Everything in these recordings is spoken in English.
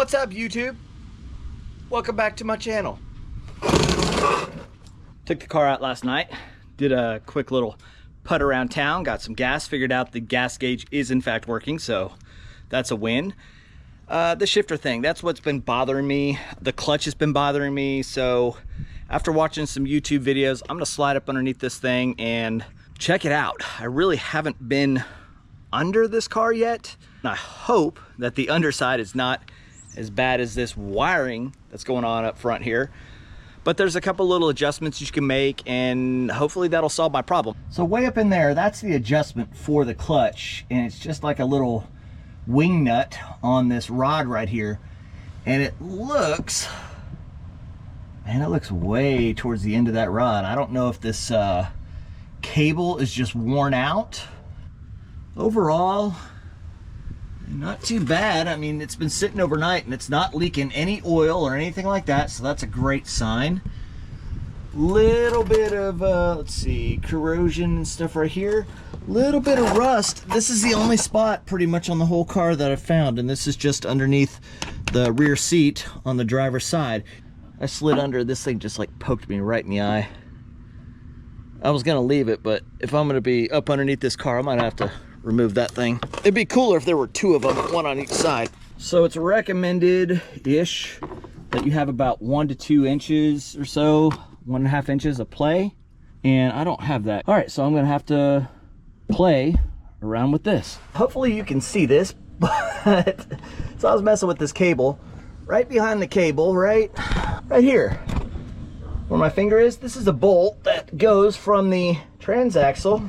What's up, YouTube? Welcome back to my channel. Took the car out last night, did a quick little putt around town, got some gas, figured out the gas gauge is in fact working, so that's a win. The shifter thing, that's what's been bothering me. The clutch has been bothering me, so after watching some YouTube videos, I'm gonna slide up underneath this thing and check it out. I really haven't been under this car yet. I hope that the underside is not as bad as this wiring that's going on up front here. But there's a couple little adjustments you can make and hopefully that'll solve my problem. So way up in there, that's the adjustment for the clutch. And it's just like a little wing nut on this rod right here. And it looks, man, it looks way towards the end of that rod. I don't know if this cable is just worn out. Overall, not too bad. I mean, it's been sitting overnight and it's not leaking any oil or anything like that, so that's a great sign. Little bit of, let's see, corrosion and stuff right here. Little bit of rust. This is the only spot pretty much on the whole car that I've found, and this is just underneath the rear seat on the driver's side. I slid under, this thing just like poked me right in the eye. I was gonna leave it, but if I'm gonna be up underneath this car, I might have to remove that thing. It'd be cooler if there were two of them, one on each side. So it's recommended-ish that you have about 1 to 2 inches or so, 1.5 inches of play, and I don't have that. All right, so I'm gonna have to play around with this. Hopefully you can see this, but so I was messing with this cable. Right behind the cable, right here, where my finger is, this is a bolt that goes from the transaxle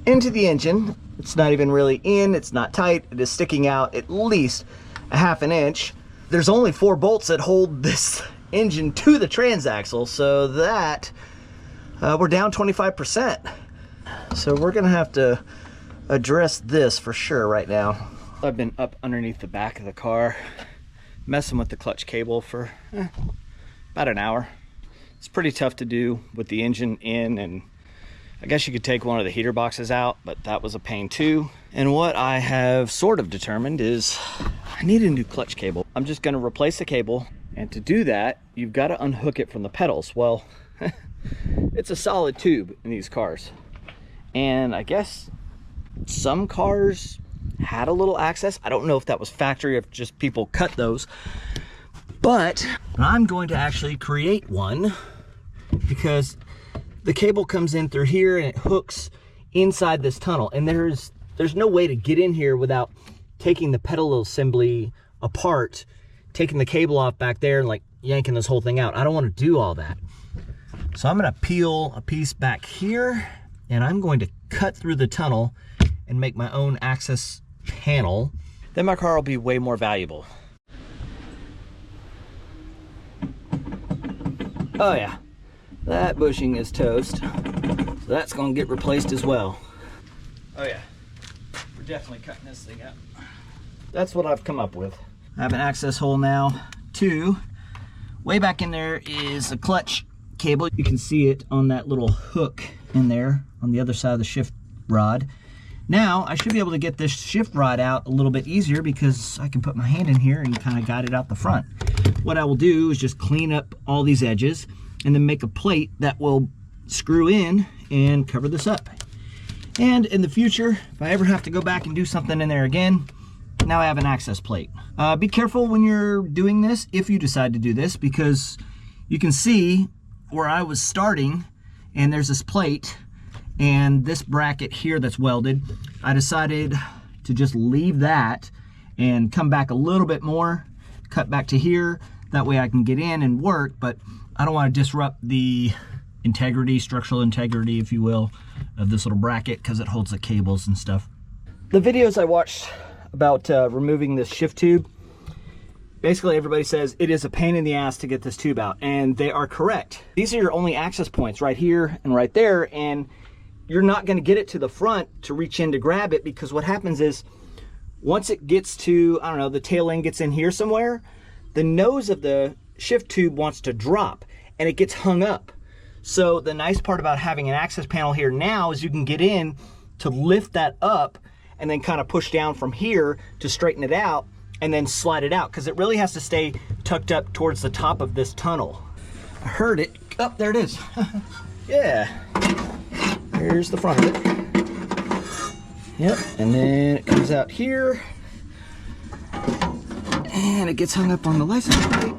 into the engine. It's not even really in, it's not tight, it is sticking out at least 1/2 inch. There's only 4 bolts that hold this engine to the transaxle, so that we're down 25%. So we're gonna have to address this for sure right now. I've been up underneath the back of the car, messing with the clutch cable for about an hour. It's pretty tough to do with the engine in, and I guess you could take one of the heater boxes out, but that was a pain too. And what I have sort of determined is I need a new clutch cable. I'm just gonna replace the cable, and to do that, you've got to unhook it from the pedals. Well, it's a solid tube in these cars. And I guess some cars had a little access. I don't know if that was factory or if just people cut those. But I'm going to actually create one because the cable comes in through here and it hooks inside this tunnel, and there's no way to get in here without taking the pedal assembly apart, taking the cable off back there and like yanking this whole thing out. I don't want to do all that. So I'm going to peel a piece back here and I'm going to cut through the tunnel and make my own access panel. Then my car will be way more valuable. Oh yeah. That bushing is toast, so that's gonna get replaced as well. Oh yeah, we're definitely cutting this thing up. That's what I've come up with. I have an access hole now, too. Way back in there is a clutch cable. You can see it on that little hook in there on the other side of the shift rod. Now, I should be able to get this shift rod out a little bit easier because I can put my hand in here and kind of guide it out the front. What I will do is just clean up all these edges and then make a plate that will screw in and cover this up. And in the future, if I ever have to go back and do something in there again, now I have an access plate. Be careful when you're doing this, if you decide to do this, because you can see where I was starting and there's this plate and this bracket here that's welded. I decided to just leave that and come back a little bit more, cut back to here. That way I can get in and work, but I don't want to disrupt the integrity, structural integrity, if you will, of this little bracket because it holds the cables and stuff. The videos I watched about removing this shift tube, basically everybody says it is a pain in the ass to get this tube out, and they are correct. These are your only access points right here and right there, and you're not going to get it to the front to reach in to grab it, because what happens is once it gets to, I don't know, the tail end gets in here somewhere, the nose of the shift tube wants to drop and it gets hung up. So the nice part about having an access panel here now is you can get in to lift that up and then kind of push down from here to straighten it out and then slide it out, because it really has to stay tucked up towards the top of this tunnel. I heard it. Oh, there it is. Yeah. Here's the front of it. Yep, and then it comes out here. And it gets hung up on the license plate.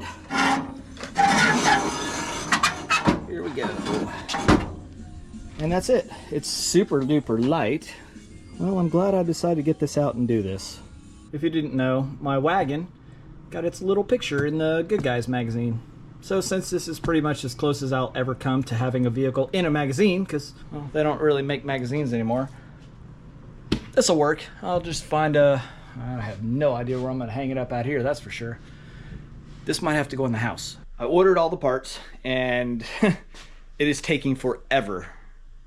Here we go. And that's it. It's super duper light. Well, I'm glad I decided to get this out and do this. If you didn't know, my wagon got its little picture in the Good Guys magazine. So since this is pretty much as close as I'll ever come to having a vehicle in a magazine, because well, they don't really make magazines anymore, this'll work. I'll just find a, I have no idea where I'm gonna hang it up out here, that's for sure. This might have to go in the house. I ordered all the parts, and it is taking forever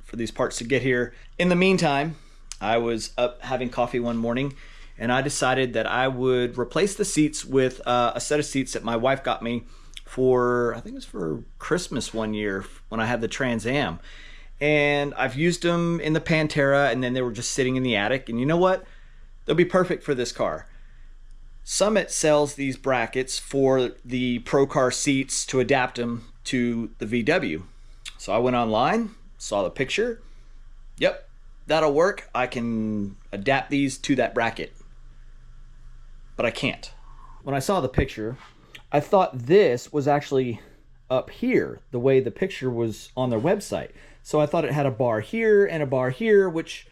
for these parts to get here. In the meantime, I was up having coffee one morning, and I decided that I would replace the seats with a set of seats that my wife got me for, I think it was for Christmas one year when I had the Trans Am. And I've used them in the Pantera, and then they were just sitting in the attic. And you know what? They'll be perfect for this car. Summit sells these brackets for the Pro Car seats to adapt them to the VW. So I went online, saw the picture. Yep, that'll work. I can adapt these to that bracket. But I can't. When I saw the picture, I thought this was actually up here, the way the picture was on their website. So I thought it had a bar here and a bar here, which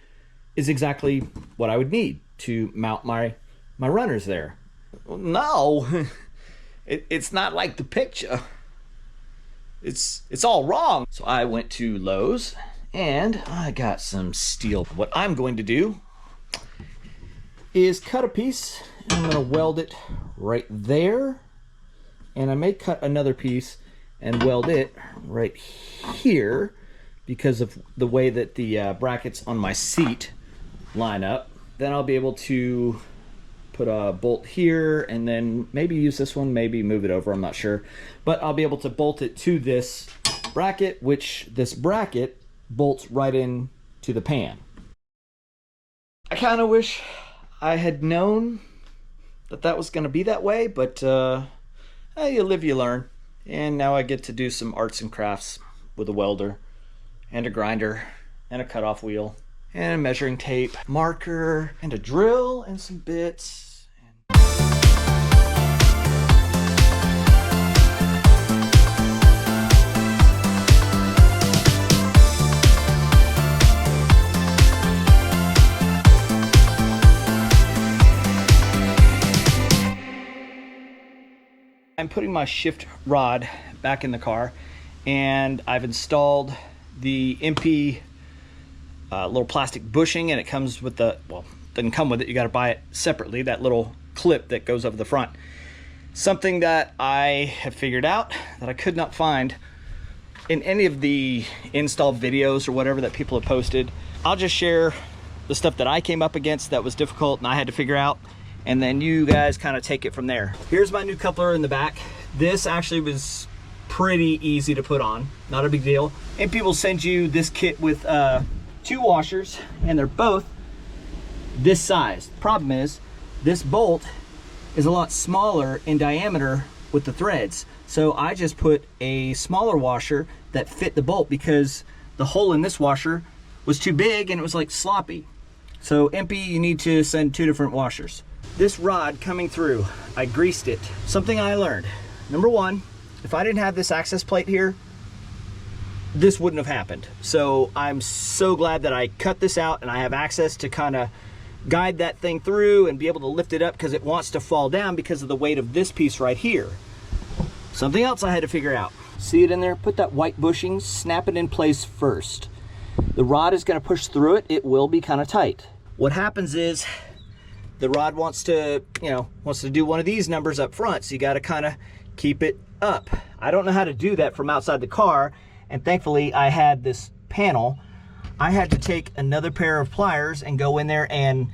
is exactly what I would need to mount my runners there. Well, no, it's not like the picture. It's all wrong. So I went to Lowe's and I got some steel. What I'm going to do is cut a piece, and I'm going to weld it right there. And I may cut another piece and weld it right here because of the way that the brackets on my seat line up. Then I'll be able to put a bolt here and then maybe use this one, maybe move it over, I'm not sure. But I'll be able to bolt it to this bracket, which this bracket bolts right in to the pan. I kind of wish I had known that that was going to be that way, but you live, you learn. And now I get to do some arts and crafts with a welder and a grinder and a cutoff wheel and a measuring tape, marker, and a drill and some bits. I'm putting my shift rod back in the car, and I've installed the MP little plastic bushing, and it comes with the, well, doesn't come with it, you got to buy it separately, that little clip that goes over the front. Something that I have figured out that I could not find in any of the install videos or whatever that people have posted. I'll just share the stuff that I came up against that was difficult and I had to figure out, and then you guys kind of take it from there. Here's my new coupler in the back. This actually was pretty easy to put on, not a big deal. And people send you this kit with 2 washers, and they're both this size. Problem is, this bolt is a lot smaller in diameter with the threads. So I just put a smaller washer that fit the bolt because the hole in this washer was too big and it was like sloppy. So MP, you need to send 2 different washers. This rod coming through, I greased it. Something I learned. Number 1, if I didn't have this access plate here, this wouldn't have happened. So I'm so glad that I cut this out and I have access to kind of guide that thing through and be able to lift it up because it wants to fall down because of the weight of this piece right here. Something else I had to figure out. See it in there? Put that white bushing, snap it in place first. The rod is going to push through it. It will be kind of tight. What happens is the rod wants to, wants to do one of these numbers up front, so you got to kind of keep it up. I don't know how to do that from outside the car, and thankfully I had this panel. I had to take another pair of pliers and go in there and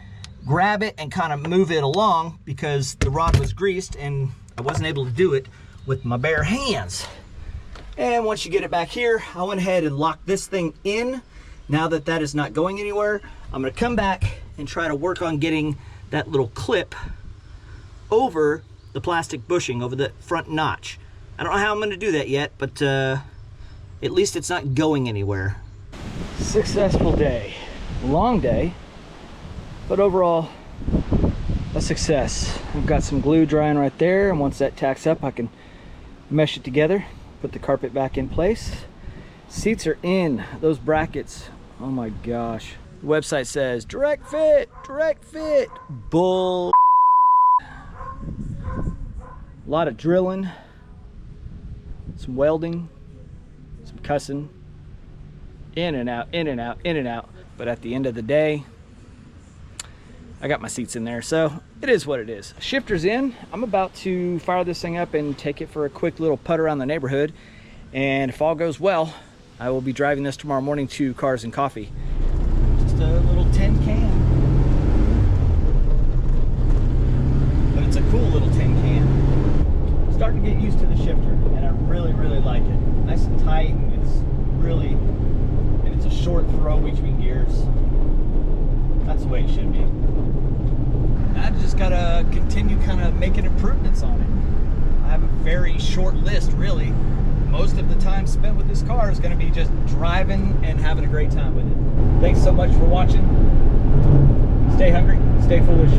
grab it and kind of move it along because the rod was greased and I wasn't able to do it with my bare hands. And once you get it back here, I went ahead and locked this thing in. Now that that is not going anywhere, I'm going to come back and try to work on getting that little clip over the plastic bushing, over the front notch. I don't know how I'm going to do that yet, but at least it's not going anywhere. Successful day. Long day, but overall a success. I've got some glue drying right there, and once that tacks up I can mesh it together, put the carpet back in place. Seats are in, those brackets, oh my gosh. The website says direct fit, bull. A lot of drilling, some welding, some cussing, in and out, in and out, in and out. But at the end of the day, I got my seats in there, so it is what it is. Shifter's in. I'm about to fire this thing up and take it for a quick little putt around the neighborhood. And if all goes well, I will be driving this tomorrow morning to Cars and Coffee. Just a little tin can. But it's a cool little tin can. I'm starting to get used to the shifter, and I really, really like it. Nice and tight, and it's really, and it's a short throw between gears. That's the way it should be. I just gotta continue kind of making improvements on it. I have a very short list, really. Most of the time spent with this car is gonna be just driving and having a great time with it. Thanks so much for watching. Stay hungry, stay foolish.